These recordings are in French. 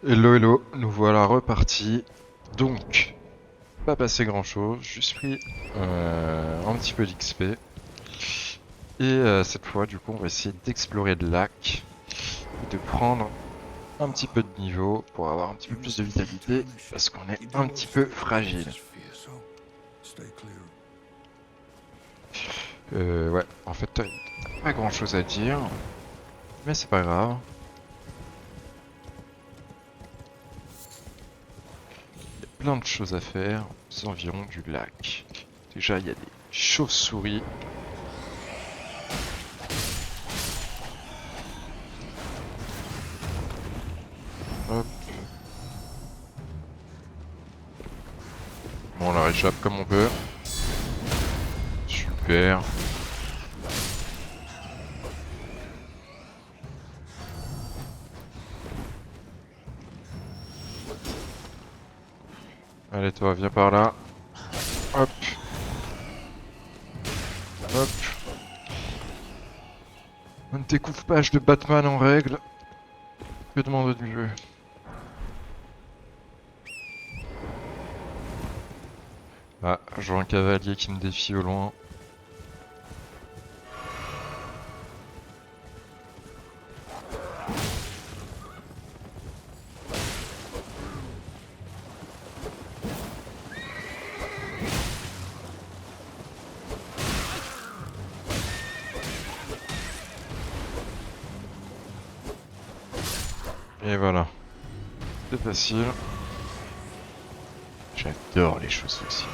Hello hello, nous voilà repartis. Donc, pas passé grand chose, juste pris un petit peu d'XP. Et cette fois, du coup, on va essayer d'explorer le lac et de prendre un petit peu de niveau pour avoir un petit peu plus de vitalité parce qu'on est un petit peu fragile. Ouais, en fait, t'as pas grand chose à dire, mais c'est pas grave. Il y a plein de choses à faire aux environs du lac. Déjà, il y a des chauves-souris. Hop. Bon, on leur échappe comme on peut. Super. Allez toi, viens par là. Hop, hop. Un découpage de Batman en règle. Que demande du jeu? Ah, je vois un cavalier qui me défie au loin. Et voilà, c'est facile. J'adore les choses faciles.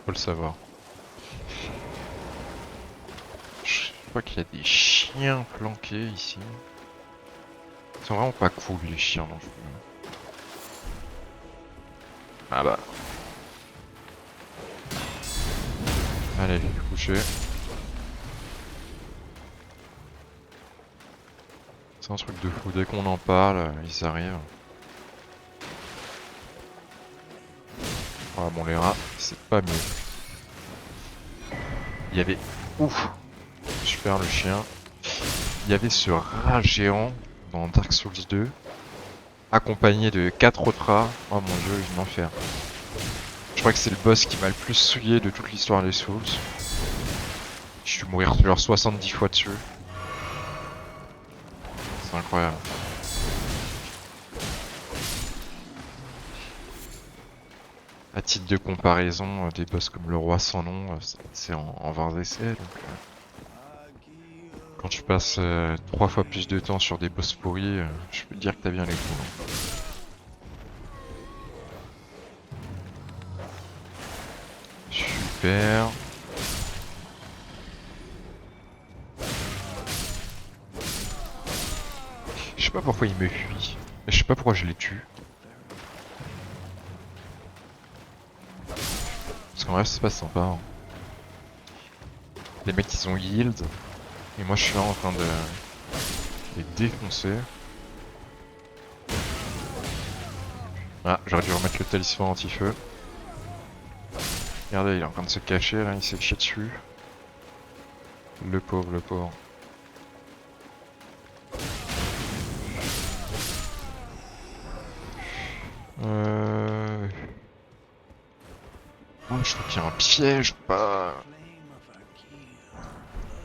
Faut le savoir. Je crois qu'il y a des chiens planqués ici. Ils sont vraiment pas cool les chiens dans ce jeu. Ah bah, allez, coucher. C'est un truc de fou, dès qu'on en parle, ils arrivent. Ah bon, les rats, c'est pas mieux. Il y avait... Ouf! Super le chien. Il y avait ce rat géant dans Dark Souls 2, accompagné de 4 autres rats. Oh mon dieu, une enfer. Je crois que c'est le boss qui m'a le plus souillé de toute l'histoire des Souls. Je suis mourir genre 70 fois dessus. C'est incroyable. À titre de comparaison, des boss comme le roi sans nom, c'est en 20 essais. Donc, quand tu passes 3 fois plus de temps sur des boss pourris, je peux te dire que t'as bien les coups. Hein. Super. Je sais pas pourquoi il me fuit. Je sais pas pourquoi je les tue. Parce qu'en vrai c'est pas sympa. Hein. Les mecs ils ont yield. Et moi je suis là en train de les défoncer. Ah, j'aurais dû remettre le talisman anti-feu. Regardez, il est en train de se cacher là, il s'est chié dessus. Le pauvre, le pauvre. Euh... Oh, je trouve qu'il y a un piège ou pas.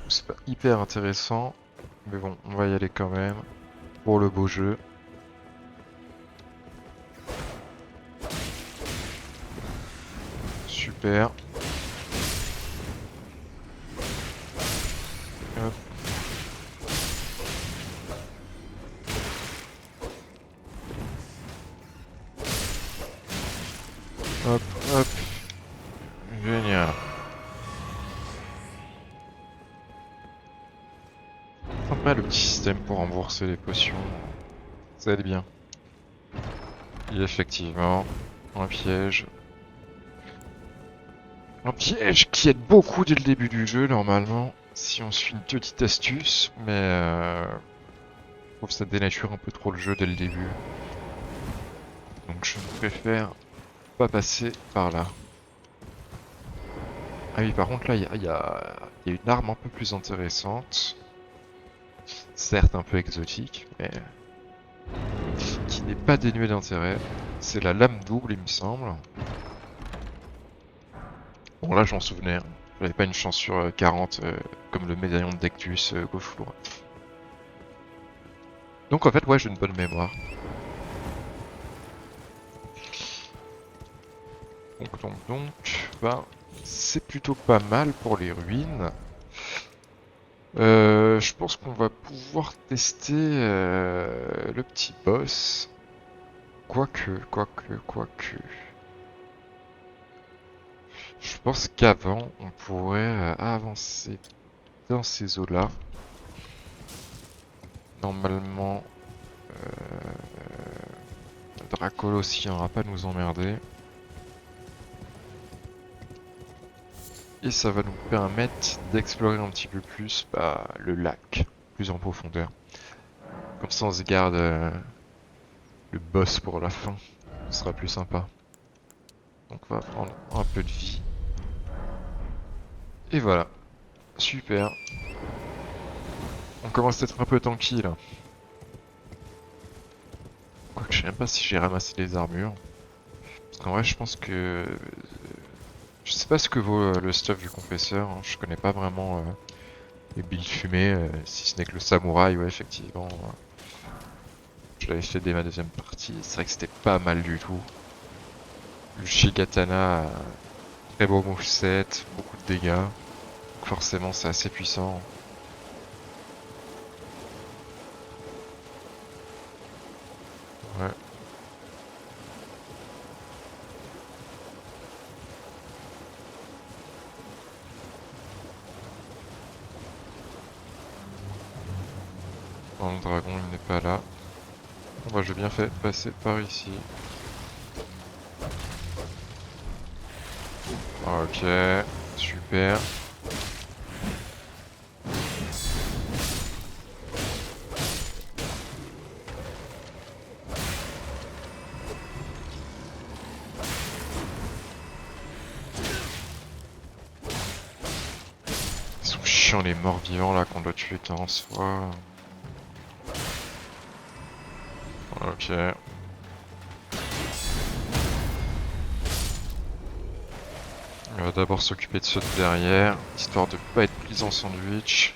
C'est pas hyper intéressant. Mais bon, on va y aller quand même. Pour le beau jeu. Super. Hop. Hop, hop. Génial. Sympa le petit système pour rembourser les potions. Ça aide bien. Il y a effectivement un piège. Un piège qui aide beaucoup dès le début du jeu, normalement. Si on suit une petite astuce, mais je trouve que ça dénature un peu trop le jeu dès le début. Donc je préfère pas passer par là. Ah oui, par contre là, il y a une arme un peu plus intéressante. Certes un peu exotique, mais qui n'est pas dénué d'intérêt. C'est la lame double, il me semble. Bon, là, je m'en souvenais. Hein. J'avais pas une chance sur 40 comme le médaillon de Dectus gauche ou droite. Donc en fait, ouais, j'ai une bonne mémoire. Ben, c'est plutôt pas mal pour les ruines. Je pense qu'on va pouvoir tester le petit boss. Quoique. Je pense qu'avant, on pourrait avancer dans ces eaux-là. Normalement, Dracolo aussi n'aura pas à nous emmerder. Et ça va nous permettre d'explorer un petit peu plus le lac, plus en profondeur. Comme ça on se garde le boss pour la fin, ce sera plus sympa. Donc on va prendre un peu de vie. Et voilà, super. On commence à être un peu tanky là. Quoique je sais même pas si j'ai ramassé les armures. Parce qu'en vrai je pense que... Je sais pas ce que vaut le stuff du compresseur, hein. Je connais pas vraiment les builds fumées, si ce n'est que le samouraï, ouais effectivement. Je l'avais fait dès ma deuxième partie, c'est vrai que c'était pas mal du tout. Le Shigatana, très beau moveset, beaucoup de dégâts. Donc forcément c'est assez puissant. Ouais. Non, le dragon il n'est pas là. Bon bah j'ai bien fait de passer par ici. Ok, super. Ils sont chiants les morts vivants là qu'on doit tuer en soi. Ok. On va d'abord s'occuper de ceux de derrière, histoire de pas être pris en sandwich.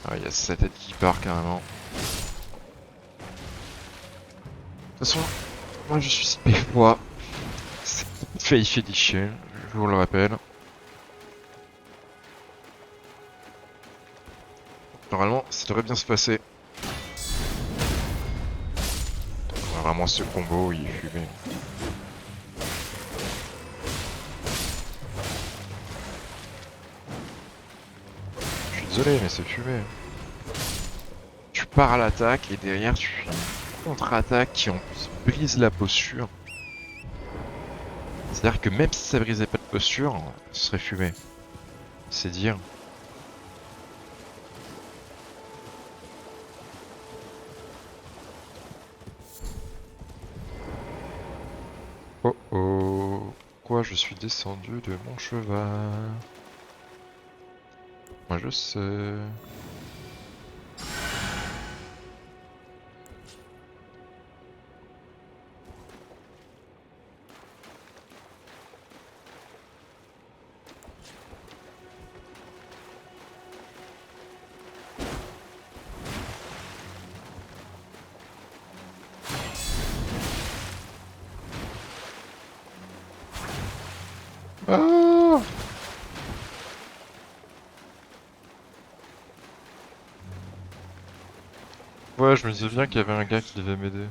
Ah, il y a sa tête qui part carrément. De toute façon, moi je suis spé-foi. C'est Faith Edition, je vous le rappelle. Normalement, ça devrait bien se passer. Vraiment, ce combo, il est fumé. Je suis désolé, mais c'est fumé. Tu pars à l'attaque et derrière, tu fais une contre-attaque qui en plus brise la posture. C'est-à-dire que même si ça brisait pas de posture, ce serait fumé. C'est dire. Oh oh. Pourquoi je suis descendu de mon cheval? Moi je sais. Ah! Ouais, je me disais bien qu'il y avait un gars qui devait m'aider.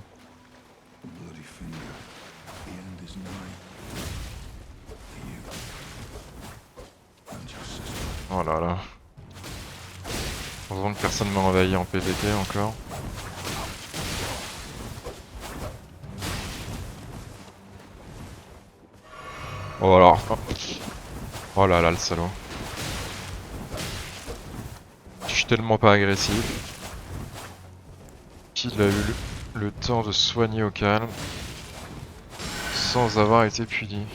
Oh là là. Heureusement que personne m'a envahi en PvP encore. Oh alors. Oh là là, le salaud. Je suis tellement pas agressif. Il a eu le temps de soigner au calme. Sans avoir été puni.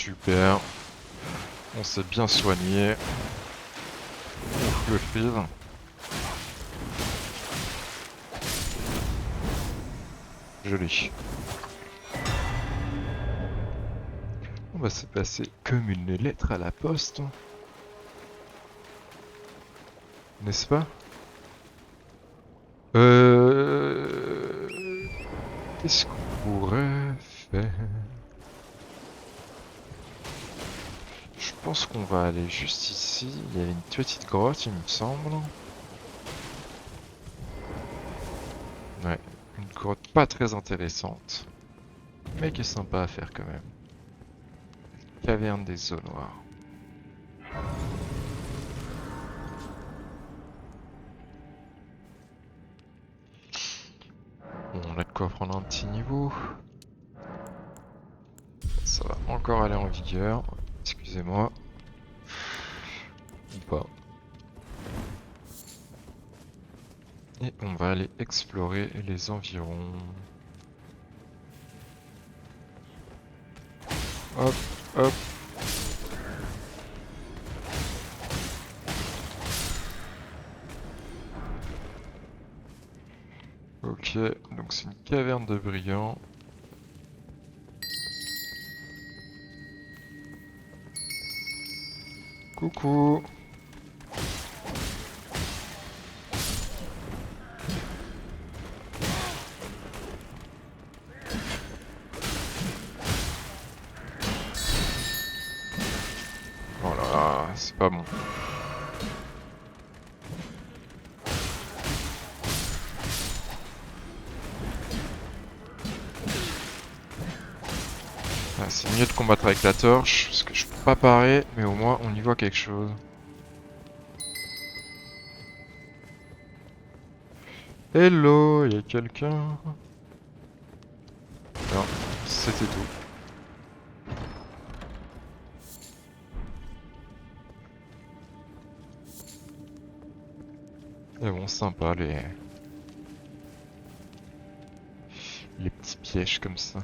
Super. On s'est bien soigné. Ouf, le freeze. Joli. On va se passer comme une lettre à la poste. N'est-ce pas? Qu'est-ce qu'on pourrait faire? Je pense qu'on va aller juste ici. Il y a une petite grotte, il me semble. Ouais, une grotte pas très intéressante, mais qui est sympa à faire quand même. Caverne des eaux noires. Bon, on a de quoi prendre un petit niveau. Ça va encore aller en vigueur. Excusez-moi. Ou pas. Et on va aller explorer les environs. Hop, hop. Ok, donc c'est une caverne de brillants. Coucou. Oh là là, c'est pas bon. Ah, c'est mieux de combattre avec la torche, parce que je peux pas parer, mais au moins on y voit quelque chose. Hello, y a quelqu'un? Non, c'était tout. Mais bon, sympa les petits pièges comme ça.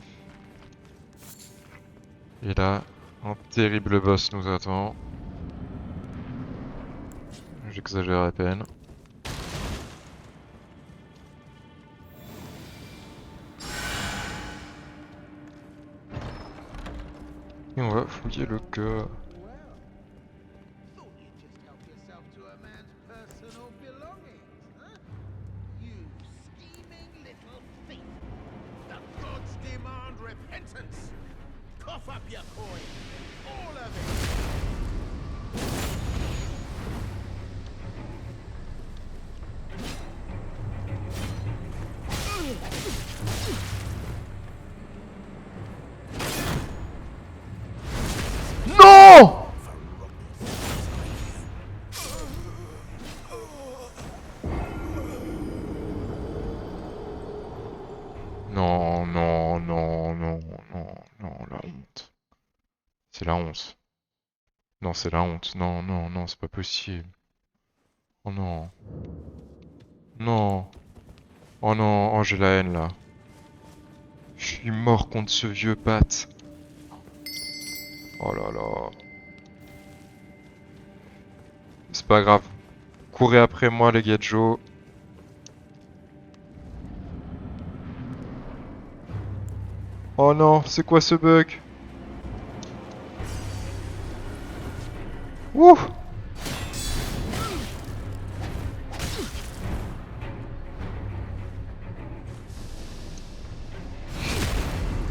Et là, un terrible boss nous attend. J'exagère à peine. Et on va fouiller le cœur. Non! Non, non, non, non, non, non, la honte. C'est la honte. Non, c'est la honte. Non, non, non, c'est pas possible. Oh non. Non. Oh non, oh j'ai la haine là. Je suis mort contre ce vieux Pat. Oh là là. C'est pas grave. Courez après moi les gadgets. Oh non, c'est quoi ce bug? Ouh!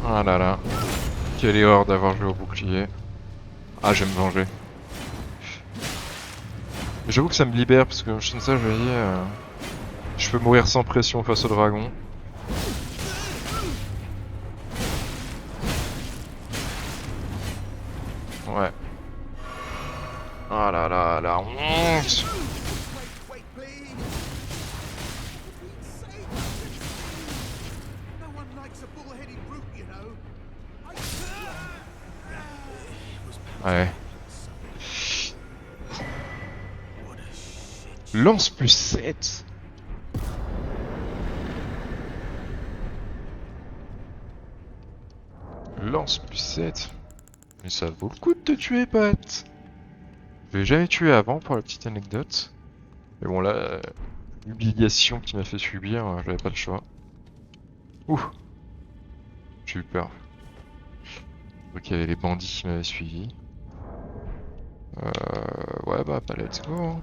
Ah là là. Quelle erreur d'avoir joué au bouclier. Ah, je vais me venger. J'avoue que ça me libère parce que je ça, je me dis, je peux mourir sans pression face au dragon. Ouais. Ah là là, la honte! Ouais. Lance plus 7. Lance plus 7. Mais ça vaut le coup de te tuer, pote. Je l'ai jamais tué avant, pour la petite anecdote. Mais bon, là, l'humiliation qu'il m'a fait subir, j'avais pas le choix. Ouh, j'ai eu peur. Je vois qu'il y avait les bandits qui m'avaient suivi. Ouais, bah let's go, hein.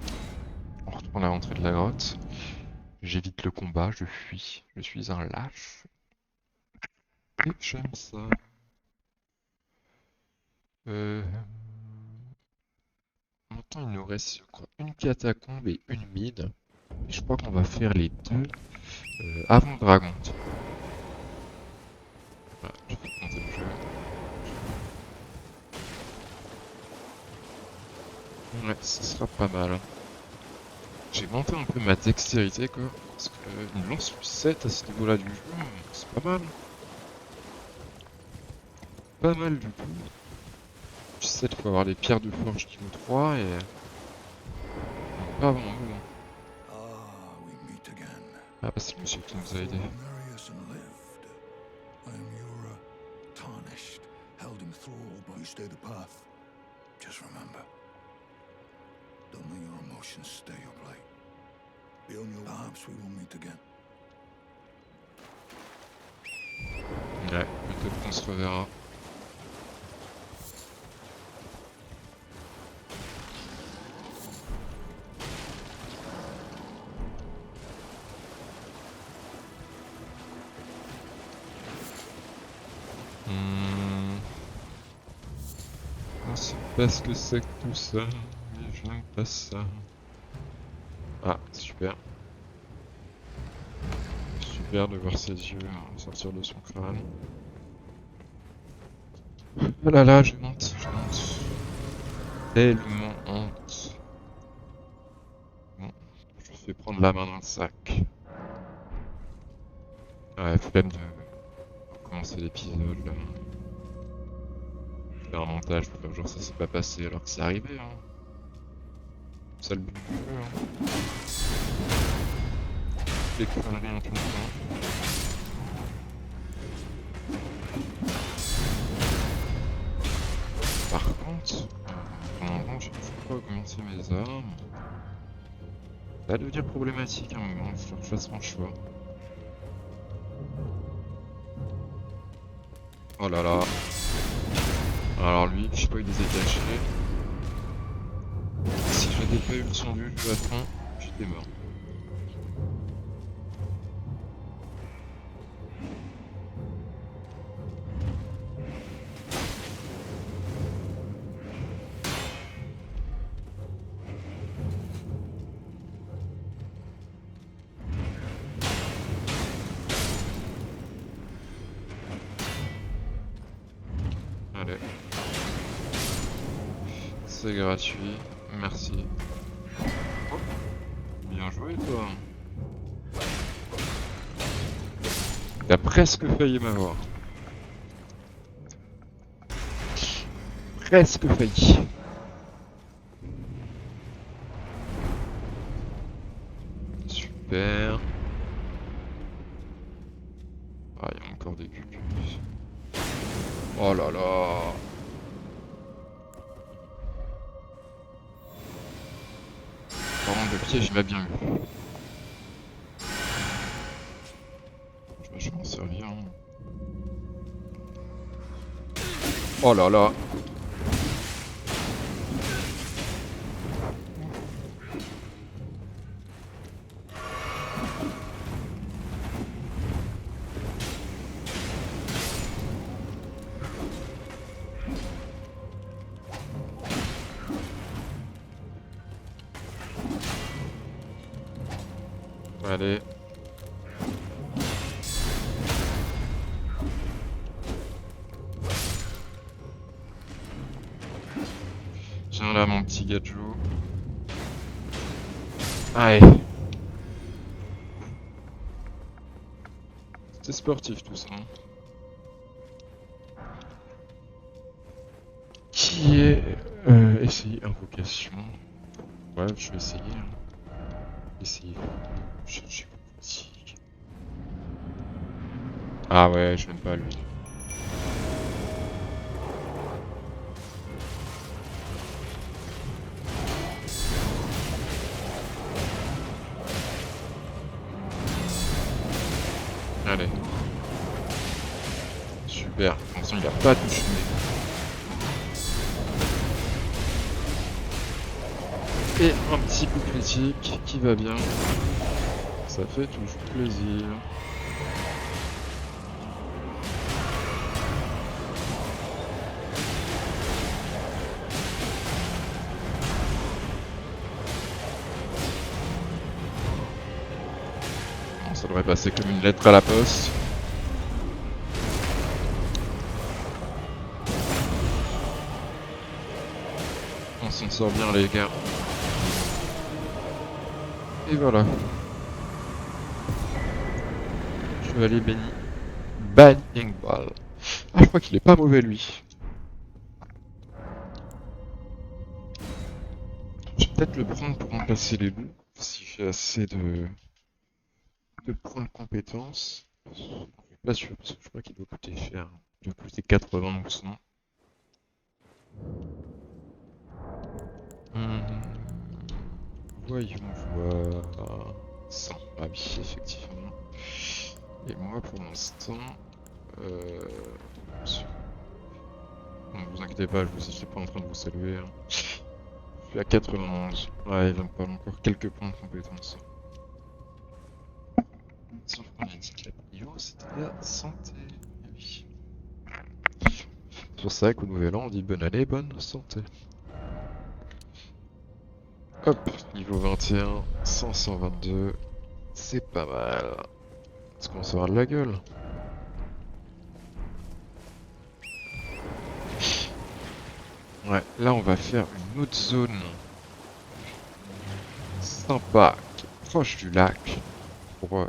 On retourne à l'entrée de la grotte. J'évite le combat, je fuis. Je suis un lâche. Et j'aime ça. Euh... Maintenant, il nous reste, je crois, une catacombe et une mine. Et je crois qu'on va faire les deux avant le dragon. Voilà, je vais tenter le jeu. Ouais, ce sera pas mal. J'ai monté un peu ma dextérité, quoi. Parce que une lance plus 7 à ce niveau-là du jeu, c'est pas mal. Pas mal du tout. Plus 7, faut avoir les pierres de forge qui vaut 3 et... Pas avant nous, hein. Ah, we meet again. Ah bah c'est le monsieur qui nous a aidés. Marius and lived. I am Yura, tarnished, held in thrall, but you stay the path. Just remember, don't let your emotions stay up late. Beyond your perhaps we will meet again. Ouais, peut-être qu'on se reverra. Je sais pas ce que c'est que tout ça, mais j'aime pas ça. Ah, super. Super de voir ses yeux sortir de son crâne. Oh là là, je monte. Tellement honte. Bon, je me fais prendre la main dans le sac. Ouais, flemme de recommencer l'épisode là. Faire un montage pour faire genre ça s'est pas passé alors que c'est arrivé, hein. C'est ça le but du jeu, hein. Les conneries en tout le temps. Par contre, pour l'instant, j'ai toujours pas augmenté mes armes. Ça va devenir problématique à un moment, il faut que je fasse mon choix. Oh là là. Alors lui, je sais pas, il les a cachés. Si j'avais pas eu le son du jeu à fond, j'étais mort. Allez. C'est gratuit, merci. Oh, bien joué toi. T'as presque failli m'avoir. Presque failli. Super. Ah, il y a encore des cucus. Oh là là. Par contre, le piège, il m'a bien eu. Je vais m'en servir. Hein. Oh là là. Allez. Viens là, mon petit gadjo. Allez. C'était sportif tout ça. Hein. Qui est essayer invocation. Ouais, je vais essayer. Hein. Essayer. Chercher politique. Ah ouais, je l'aime pas lui. Allez. Super. Attention, il a pas touché. Et un petit coup critique qui va bien. Ça fait toujours plaisir. Bon, ça devrait passer comme une lettre à la poste. On s'en sort bien les gars. Et voilà. Chevalier béni. Banning Ball. Ah, je crois qu'il est pas mauvais lui. Je vais peut-être le prendre pour remplacer les loups. Si j'ai assez de points de compétence. Je suis pas sûr parce que je crois qu'il doit coûter cher. Il doit coûter 80 ou 100. Voyons voir. 100. Ah oui, effectivement. Et moi pour l'instant. Euh... Non, vous inquiétez pas, je suis pas en train de vous saluer. Hein. Je suis à 91. Ouais, il va me falloir encore quelques points de compétence. Sauf qu'on a dit que la prio c'était la santé. Eh oui. C'est pour ça qu'au nouvel an on dit bonne année, bonne santé. Hop, niveau 21, 522. C'est pas mal. Est-ce qu'on se de la gueule? Ouais, là on va faire une autre zone sympa qui est proche du lac pour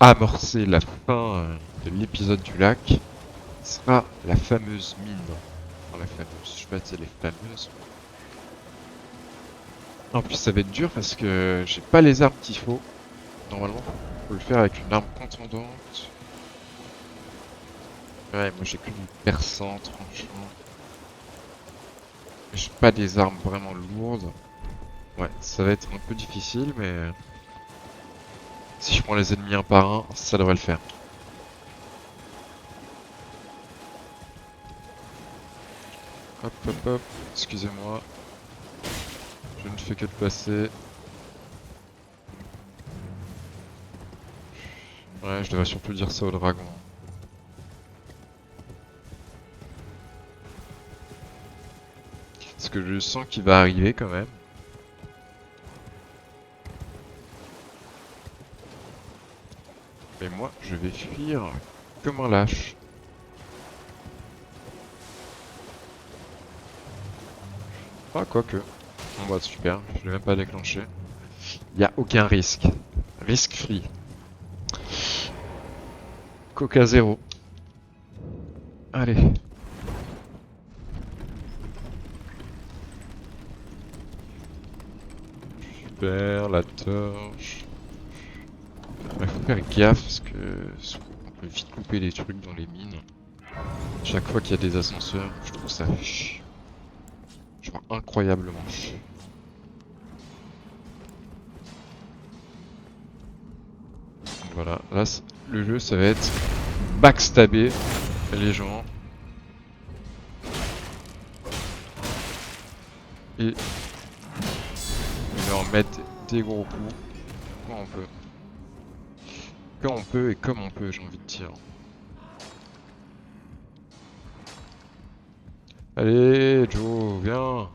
amorcer la fin de l'épisode du lac. Ce sera la fameuse mine. Enfin, la fameuse, je sais pas si elle est fameuse. En plus ça va être dur parce que j'ai pas les armes qu'il faut. Normalement, faut le faire avec une arme contondante. Ouais, moi j'ai que du perçant, tranchant. J'ai pas des armes vraiment lourdes. Ouais, ça va être un peu difficile, mais si je prends les ennemis un par un, ça devrait le faire. Hop, hop, hop. Excusez-moi. Je ne fais que de passer. Ouais, je devrais surtout dire ça au dragon. Parce que je sens qu'il va arriver quand même. Mais moi, je vais fuir comme un lâche. Ah, quoique. Bon bah super, je l'ai même pas déclenché. Il n'y a aucun risque. Risque free. Coca 0. Allez. Super, la torche. Il faut faire gaffe parce que on peut vite couper des trucs dans les mines. Chaque fois qu'il y a des ascenseurs, je trouve ça chiant. Genre incroyablement chiant. Voilà, là le jeu ça va être backstabber les gens et leur mettre des gros coups quand on peut. Quand on peut et comme on peut, j'ai envie de dire. Allez, Joe, viens.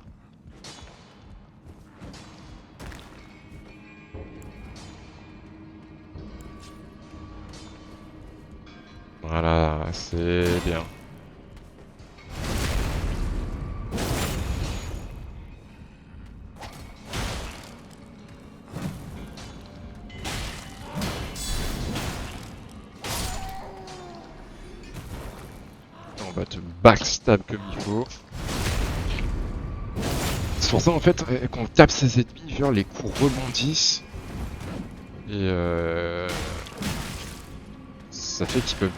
Voilà, c'est bien. On va te backstab comme il faut. C'est pour ça en fait qu'on tape ses ennemis, genre les coups rebondissent. Et ça fait qu'ils peuvent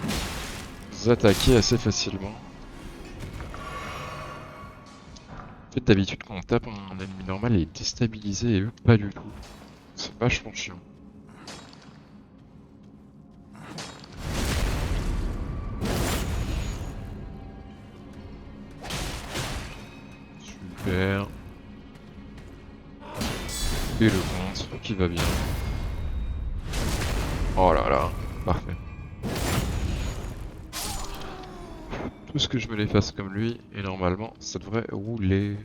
nous attaquer assez facilement. En fait d'habitude quand on tape un ennemi normal il est déstabilisé et eux pas du tout. C'est vachement chiant. Super. Et le contre qui va bien. Oh là là, parfait. Tout ce que je me les fasse comme lui, et normalement ça devrait rouler.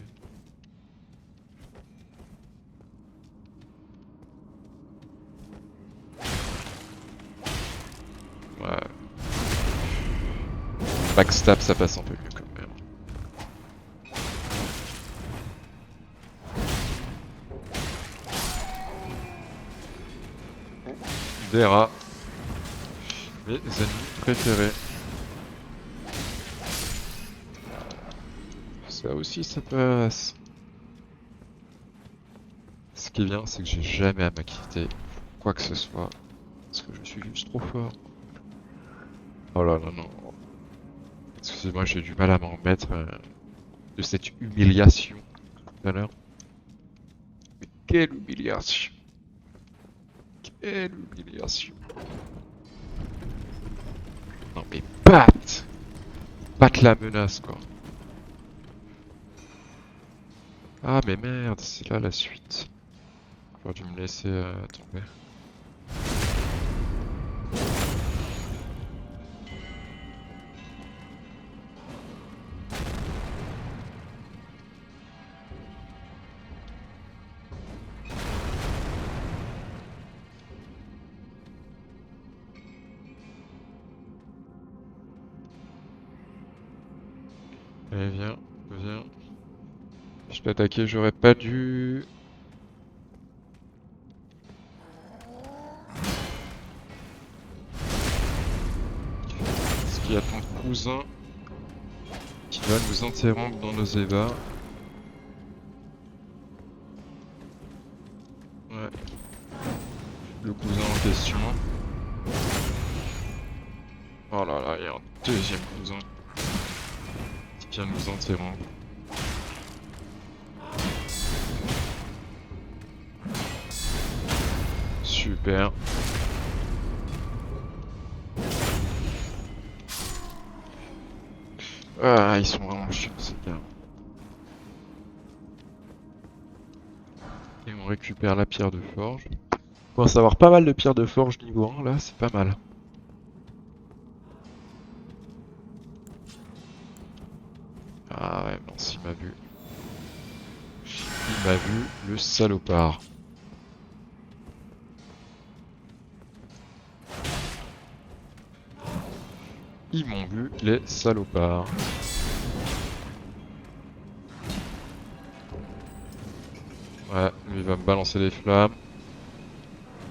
Ouais. Backstab ça passe un peu mieux quand même. Vera. Mes ennemis préférés. Ça aussi ça passe. Ce qui est bien, c'est que j'ai jamais à m'acquitter quoi que ce soit. Parce que je suis juste trop fort. Oh là là non. Excusez-moi, j'ai du mal à m'en remettre de cette humiliation tout à l'heure. Mais quelle humiliation! Quelle humiliation! Non mais batte! Batte la menace quoi. Ah mais merde, c'est là la suite. J'aurais dû me laisser tomber. Allez viens, viens. Je t'ai attaqué, j'aurais pas dû. Parce qu'il y a ton cousin qui va nous interrompre dans nos ébats. Ouais. Le cousin en question. Oh là là, il y a un deuxième cousin qui vient nous interrompre. Super. Ah, ils sont vraiment chiants ces gars. Et on récupère la pierre de forge. On commence à avoir pas mal de pierres de forge niveau 1 là, c'est pas mal. Ah ouais, non, s'il m'a vu. Il m'a vu, le salopard. Ils m'ont vu, les salopards. Ouais, lui il va me balancer des flammes.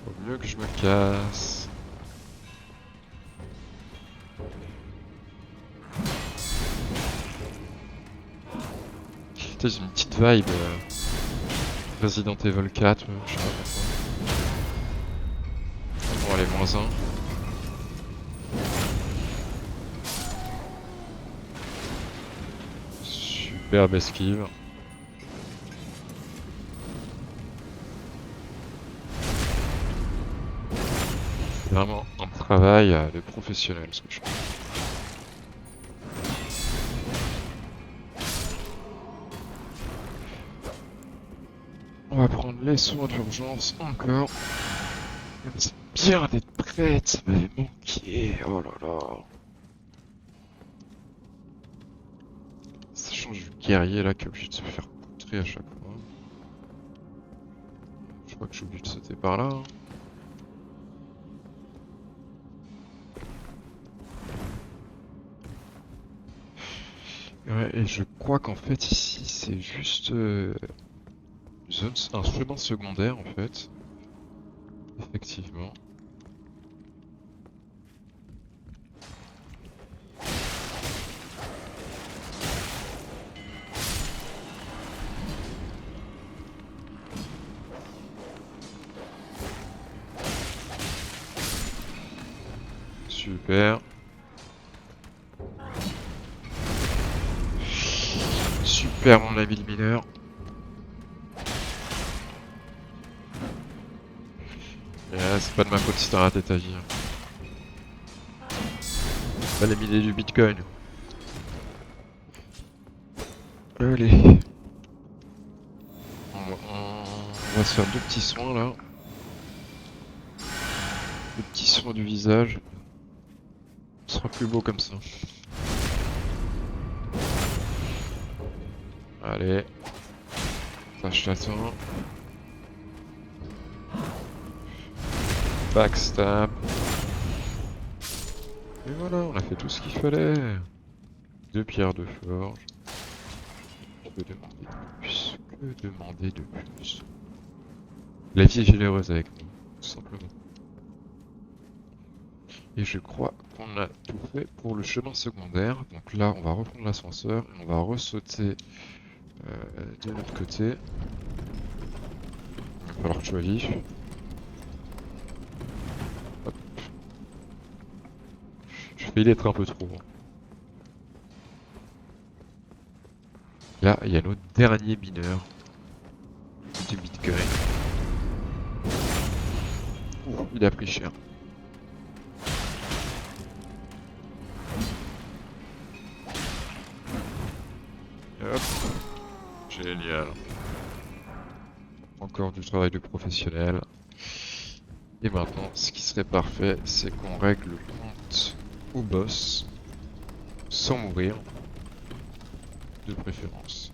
Faut mieux que je me casse. Putain, j'ai une petite vibe Resident Evil 4, je sais pas pourquoi. Bon, allez, -1. Superbe esquive. C'est vraiment un travail de professionnel ce que je fais. On va prendre les soins d'urgence encore. C'est bien d'être prête, ça m'avait manqué. Oh là là. Ça change du guerrier là qui est obligé de se faire poutrer à chaque fois. Je crois que j'ai oublié de sauter par là. Hein. Ouais, et je crois qu'en fait ici c'est juste un chemin secondaire en fait. Effectivement. Super. Super mon ami le mineur. C'est pas de ma faute si t'as raté ta vie. Pas les milliers du bitcoin. Allez. va se faire deux petits soins là. Deux petits soins du visage. On sera plus beau comme ça. Allez. Ça, je t'attends. Backstab. Et voilà, on a fait tout ce qu'il fallait. Deux pierres de forge. Que demander de plus? Que demander de plus? La vie est généreuse avec nous, tout simplement. Et je crois qu'on a tout fait pour le chemin secondaire. Donc là, on va reprendre l'ascenseur et on va ressauter de l'autre côté. Il va falloir que je sois vif. Hop. Je vais l'être un peu trop. Là, il y a notre dernier mineur du Bitcoin. Ouh, il a pris cher. Hop. Génial. Encore du travail de professionnel. Et maintenant, ce qui serait parfait, c'est qu'on règle le compte au boss sans mourir, de préférence.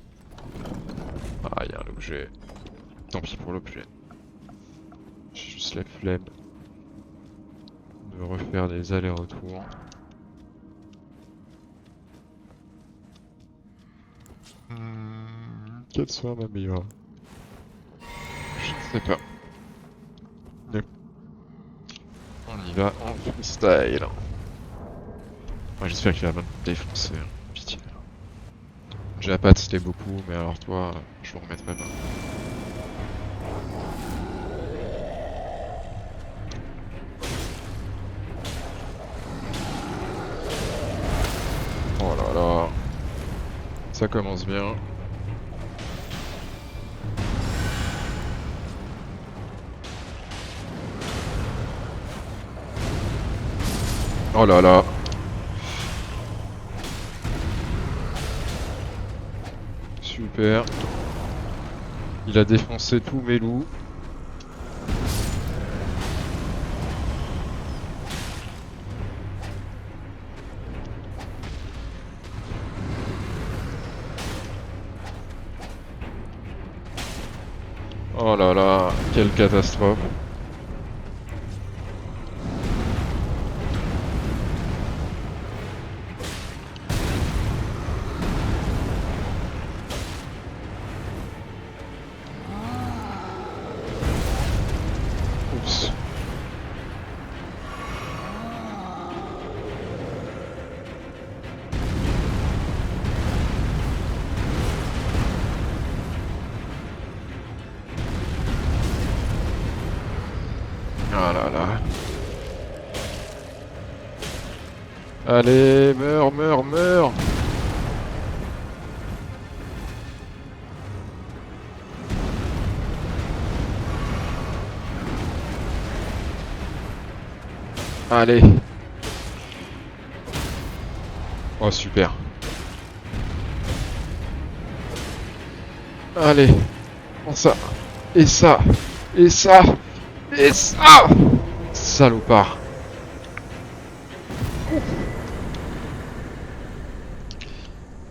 Ah, il y a un objet. Tant pis pour l'objet. J'ai juste la flemme de refaire des allers-retours. Quel soit ma meilleure? Je ne sais pas. Mais on y va en freestyle. Ouais, j'espère qu'il va pas me défoncer. Hein. Pitié. J'ai la patte, c'était beaucoup, mais alors toi, je vous remettrai pas. Oh là là. Ça commence bien. Oh là là. Super. Il a défoncé tous mes loups. Oh là là, quelle catastrophe. Oups. Ah là là. Allez, meurs, meurs, meurs. Allez. Oh super. Allez. Prends ça. Et ça. Et ça. Et ça. Salopard.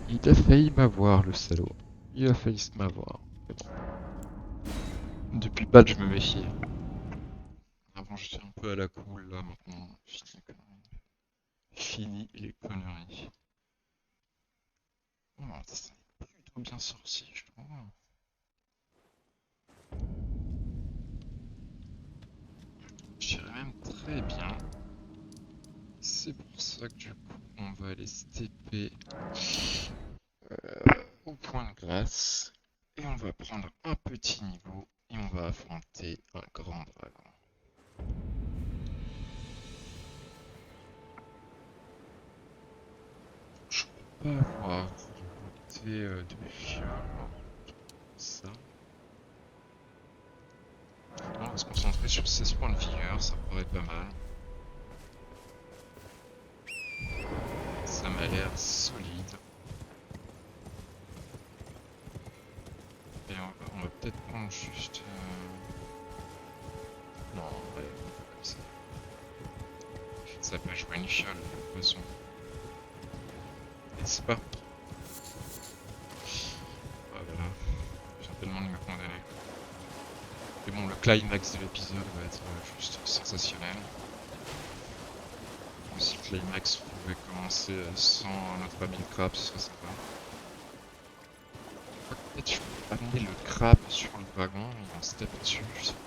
Il a failli m'avoir, le salaud. Il a failli m'avoir. Mais bon. Depuis Bad, je me méfie. Avant, j'étais un peu à la cool, là, maintenant, fini les conneries. Oh, ça n'est plutôt bien sorti, je trouve. Je dirais même très bien. C'est pour ça que du coup, on va aller se TP au point de grâce. Et on va prendre un petit niveau. Et on va affronter un grand dragon. Je crois pas avoir rajouté de fiole. Ça. On va se concentrer sur 16 points de vigueur, ça pourrait être pas mal. Ça m'a l'air solide. Et on va peut-être prendre juste... Non, ouais, on fait comme ça. Ça peut jouer une fiole, de toute façon. N'est-ce pas? Voilà. Certainement de me condamner. Mais bon, le climax de l'épisode va être juste sensationnel. Si le climax pouvait commencer sans notre ami le crabe, ce serait sympa. Peut-être je peux amener le crabe sur le dragon, il va se taper dessus, je sais pas.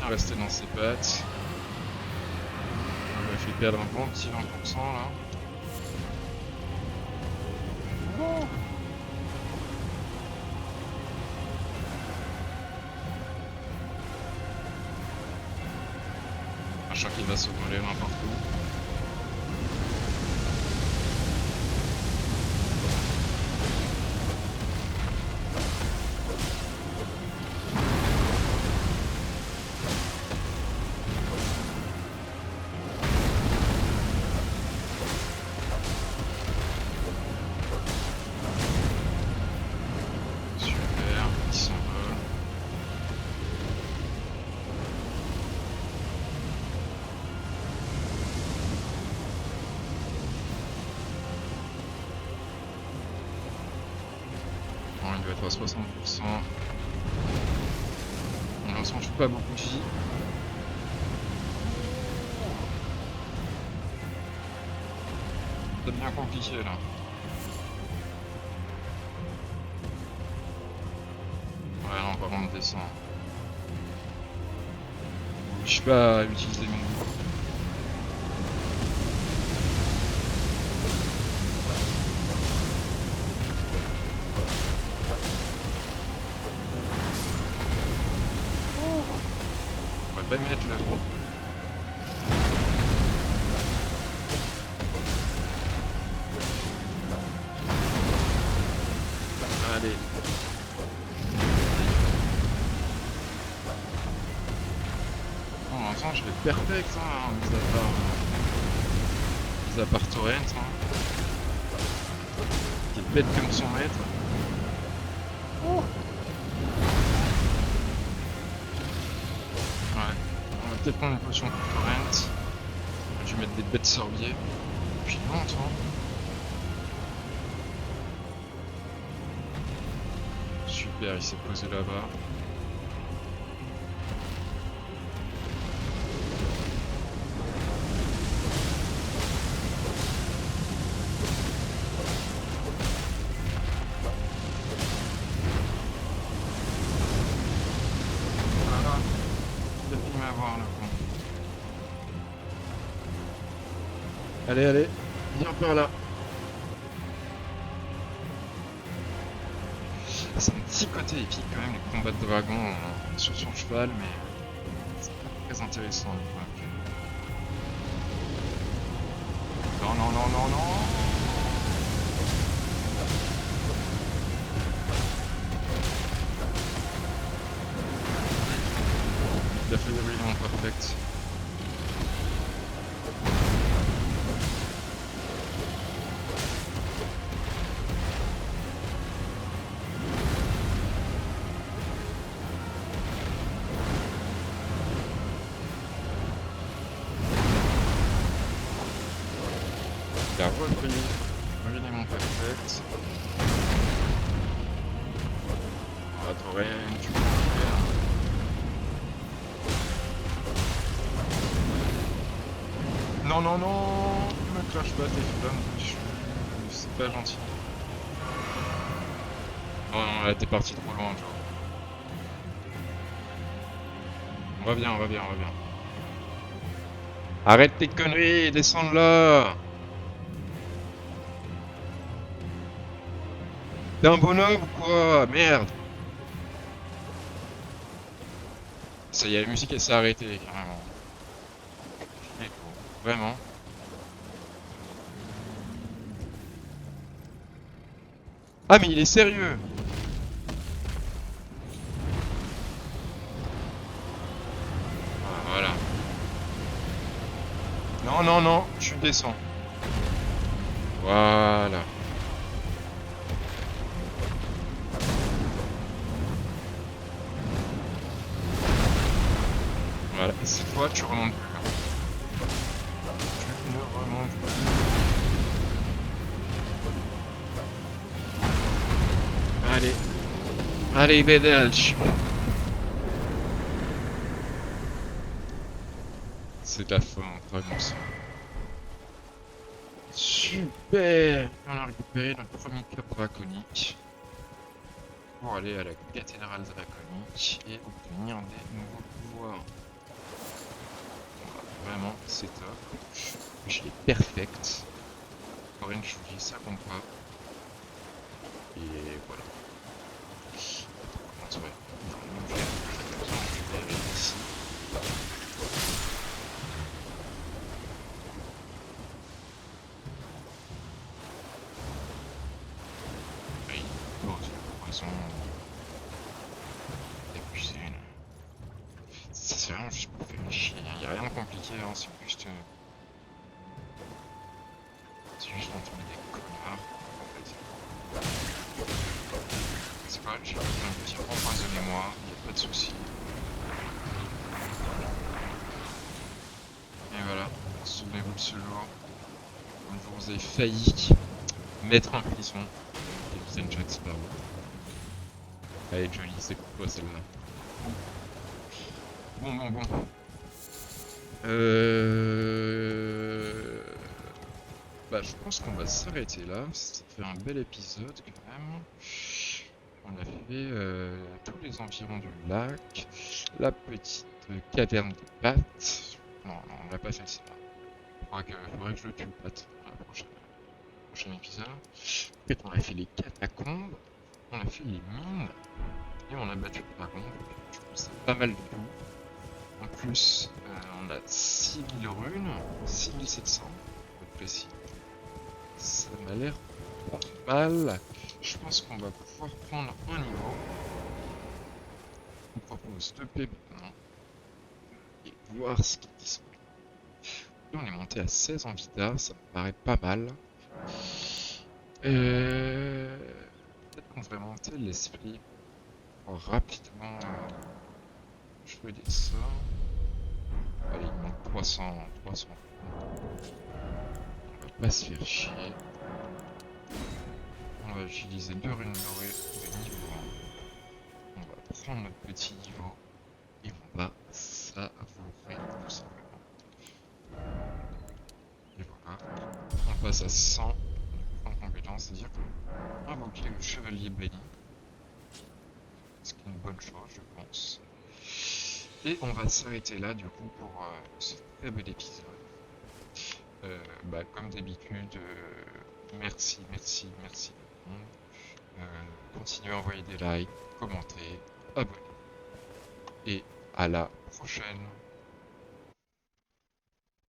Rester dans ses pattes. On lui a fait perdre un bon petit 20% là. Oh, je crois qu'il va se voler n'importe où. Il doit être à 60%. On ne s'en fout pas beaucoup de vie. C'est bien compliqué là. Ouais non par contre descend. Je suis pas à utiliser mon goût. On va pas mettre le gros. Allez. Bon, en temps, je vais perfect, hein, mis à part Torrent, hein, qui est bête comme son maître. Oh. Ouais, on va peut-être prendre une potion pour Torrent. Je vais mettre des bêtes sorbiers. Depuis longtemps. Super, il s'est posé là-bas. Voilà, il a pu m'avoir le con. Allez, allez, viens par là. C'est un petit côté épique quand même, les combats de dragons sur son cheval, mais c'est pas très intéressant. Non, non, non, non, non. Il a fait le read perfect. Il a repris l'élément perfect. Ah, t'aurais tu peux faire. Non, non, non. Ne me crache pas tes flammes dessus. C'est pas gentil. Non, non, là t'es parti trop loin, genre. On va bien, on va bien, on va bien. Arrête tes conneries, descends de là. T'es un bonhomme ou quoi? Merde. Ça y est, la musique elle s'est arrêtée, carrément. Vraiment. Ah mais il est sérieux. Ah, voilà. Non, non, non, tu descends. Voilà. Voilà. Et cette fois, tu remontes plus. Tu ne remontes plus. Allez. Allez, Bedelch. C'est de la fin, vraiment. Super. On a récupéré notre premier cap draconique pour aller à la cathédrale draconique et obtenir des nouveaux pouvoirs. Vraiment, c'est top. Je l'ai perfect. Corinne, je vous dis, ça compte pas. Et voilà. Comment ça va? Ici. Oui, bon, poisson. Abusé, là. Ça, c'est vraiment juste pour faire chier. Y a rien de compliqué, hein, c'est juste. C'est juste entouré des connards, en fait. C'est pas, j'ai un petit empoisonnez-moi, y a pas de soucis. Et voilà, souvenez-vous de ce jour. Un jour vous avez failli mettre en prison Capitaine Jack Sparrow. Elle est jolie, c'est pour toi celle-là. Bon. Bah, je pense qu'on va s'arrêter là. Ça fait un bel épisode quand même. On a fait tous les environs du lac, la petite caverne de Pat. Non, on n'a pas fait ça. Faudrait que je le tue, Pat, dans la prochain épisode. Ensuite, on a fait les catacombes, on a fait les mines, et on a battu le dragon. Je trouve ça pas mal du tout. En plus, on a 6000 runes, 6700, pour être précis. Ça m'a l'air pas mal. Je pense qu'on va pouvoir prendre un niveau. On propose 2 P maintenant. Et voir ce qui est disponible. Et on est monté à 16 en vita, ça me paraît pas mal. Peut-être qu'on devrait monter l'esprit pour rapidement jouer des sorts. Allez, il manque 300. On va pas se faire chier. On va utiliser 2 runes dorées de niveau 1. On va prendre notre petit niveau et on va savourer tout simplement. Et voilà. On passe à 100 en compétence, c'est-à-dire qu'on a invoqué le chevalier béni. Ce qui est une bonne chose, je pense. Et on va s'arrêter là, du coup, pour ce très bel épisode. Comme d'habitude, merci tout le monde. Continuez à envoyer des likes, commenter, abonnez. Et à la prochaine.